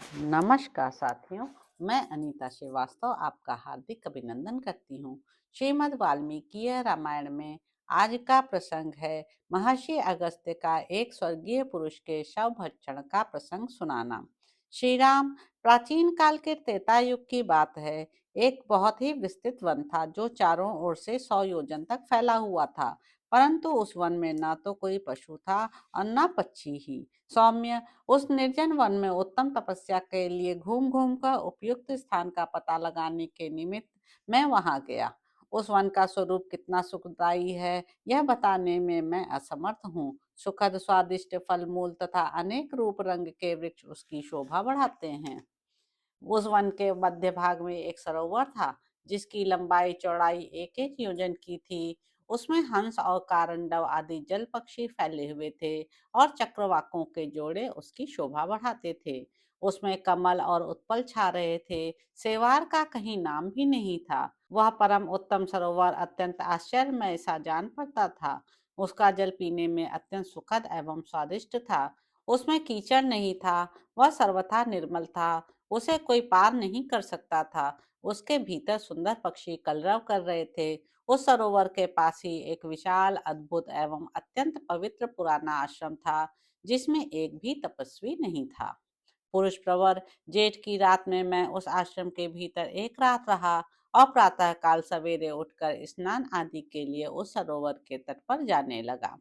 नमस्कार साथियों। मैं अनीता श्रीवास्तव आपका हार्दिक अभिनंदन करती हूँ। श्रीमद् वाल्मीकि रामायण में आज का प्रसंग है महर्षि अगस्त्य का एक स्वर्गीय पुरुष के शव भक्षण का प्रसंग सुनाना। श्री राम प्राचीन काल के त्रेता युग की बात है। एक बहुत ही विस्तृत वन था जो चारों ओर से 100 योजन तक फैला हुआ था, परंतु उस वन में न तो कोई पशु था और न पक्षी ही। सौम्य उस निर्जन वन में उत्तम तपस्या के लिए घूम घूम कर उपयुक्त स्थान का पता लगाने के निमित्त मैं वहां गया। उस वन का स्वरूप कितना सुखदायी है यह बताने में मैं असमर्थ हूँ। सुखद स्वादिष्ट फल मूल तथा अनेक रूप रंग के वृक्ष उसकी शोभा बढ़ाते हैं। उस वन के मध्य भाग में एक सरोवर था जिसकी लंबाई चौड़ाई एक एक योजन की थी। उसमें हंस और कारंडव आदि जल पक्षी फैले हुए थे और चक्रवाकों के जोड़े उसकी शोभा बढ़ाते थे। उसमें कमल और उत्पल छा रहे थे। सेवार का कहीं नाम भी नहीं था। वह परम उत्तम सरोवर अत्यंत आश्चर्यमय सा जान पड़ता था। उसका जल पीने में अत्यंत सुखद एवं स्वादिष्ट था। उसमें कीचड़ नहीं था। वह सर्वथा निर्मल था। उसे कोई पार नहीं कर सकता था। उसके भीतर सुंदर पक्षी कलरव कर रहे थे। उस सरोवर के पास ही एक विशाल अद्भुत एवं अत्यंत पवित्र पुराना आश्रम था जिसमें एक भी तपस्वी नहीं था। पुरुष प्रवर जेठ की रात में मैं उस आश्रम के भीतर एक रात रहा और प्रातः काल सवेरे उठकर स्नान आदि के लिए उस सरोवर के तट पर जाने लगा।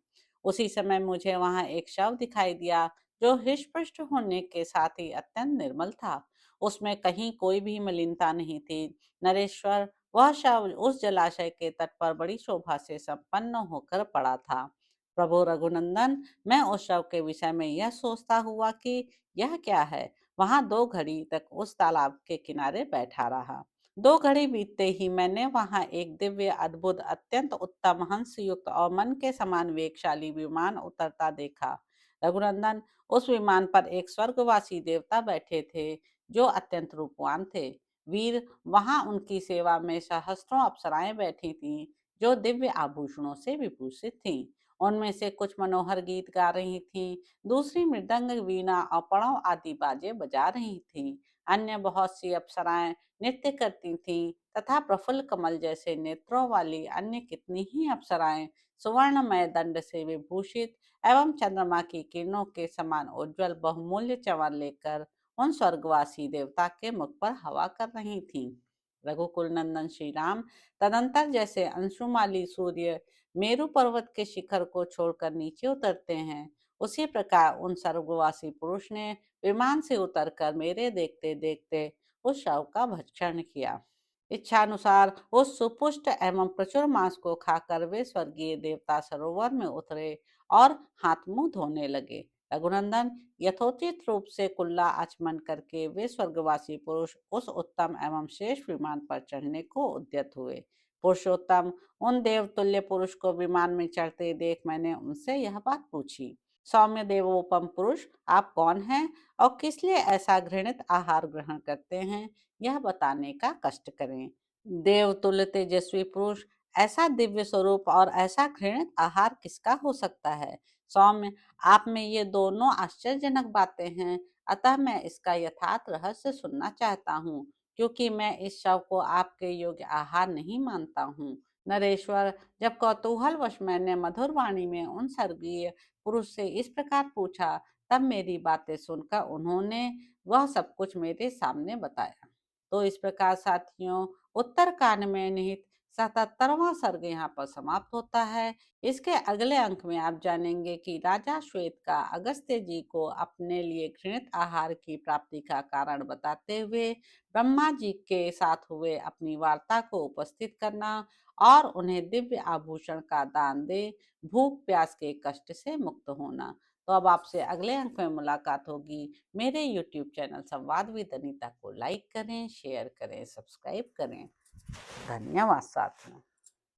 उसी समय मुझे वहां एक शव दिखाई दिया जो हृष्टपुष्ट होने के साथ ही अत्यंत निर्मल था। उसमें कहीं कोई भी मलिनता नहीं थी। नरेश्वर, वह शव उस जलाशय के तट पर बड़ी शोभा से संपन्न होकर पड़ा था। प्रभु रघुनंदन, मैं उस शव के विषय में यह सोचता हुआ कि यह क्या है, वहां 2 घड़ी तक उस तालाब के किनारे बैठा रहा। 2 घड़ी बीतते ही मैंने वहां एक दिव्य अद्भुत अत्यंत उत्तम हंस युक्त और मन के समान वेगशाली विमान उतरता देखा। रघुनंदन, उस विमान पर एक स्वर्गवासी देवता बैठे थे जो अत्यंत रूपवान थे। वीर, वहां उनकी सेवा में सहस्त्रों अप्सराएं बैठी थीं जो दिव्य आभूषणों से विभूषित थीं। उनमें से कुछ मनोहर गीत गा रही थीं, दूसरी मृदंग, वीणा और पणव आदि बाजे बजा रही थीं। अन्य बहुत सी अप्सराएं नृत्य करती थीं तथा प्रफुल्ल कमल जैसे नेत्रों वाली अन्य कितनी ही अप्सराएं सुवर्णमय दंड से विभूषित एवं चंद्रमा की किरणों के समान उज्जवल बहुमूल्य च्यवन लेकर उन स्वर्गवासी देवता के मुख पर हवा कर रही थीं। रघुकुल नंदन श्री राम तदंतर जैसे अंशुमाली सूर्य मेरु पर्वत के शिखर को छोड़कर नीचे उतरते हैं, उसी प्रकार उन स्वर्गवासी पुरुष ने विमान से उतरकर मेरे देखते देखते उस शव का भक्षण किया। इच्छानुसार उस सुपुष्ट एवं प्रचुर मांस को खाकर वे स्वर्गीय देवता सरोवर में उतरे और हाथ मुंह धोने लगे। रघुनंदन, यथोचित रूप से कुल्ला आचमन करके वे स्वर्गवासी पुरुष उस उत्तम एवं श्रेष्ठ विमान पर चढ़ने को उद्यत हुए। पुरुषोत्तम, उन देवतुल्य पुरुष को विमान में चढ़ते देख मैंने उनसे यह बात पूछी। सौम्य देवोपम पुरुष, आप कौन हैं और किस लिए ऐसा घृणित आहार ग्रहण करते हैं, यह बताने का कष्ट करें। देवतुल्य तेजस्वी पुरुष, ऐसा दिव्य स्वरूप और ऐसा घृणित आहार किसका हो सकता है। सौम्य, आप में ये दोनों आश्चर्यजनक बातें हैं, अतः मैं इसका यथार्थ रहस्य सुनना चाहता हूँ, क्योंकि मैं इस शव को आपके योग्य आहार नहीं मानता हूँ। नरेश्वर, जब कौतूहलवश मैंने मधुर वाणी में उन स्वर्गीय पुरुष से इस प्रकार पूछा, तब मेरी बातें सुनकर उन्होंने वह सब कुछ मेरे सामने बताया। तो इस प्रकार साथियों, उत्तर कांड में निहित 77वां सर्ग यहाँ पर समाप्त होता है। इसके अगले अंक में आप जानेंगे कि राजा श्वेत का अगस्त्य जी को अपने लिए घृणित आहार की प्राप्ति का कारण बताते हुए ब्रह्मा जी के साथ हुए अपनी वार्ता को उपस्थित करना और उन्हें दिव्य आभूषण का दान दे भूख प्यास के कष्ट से मुक्त होना। तो अब आपसे अगले अंक में मुलाकात होगी। मेरे YouTube चैनल संवाद विद अनीता को लाइक करें, शेयर करें, सब्सक्राइब करें। धन्यवाद साथियों।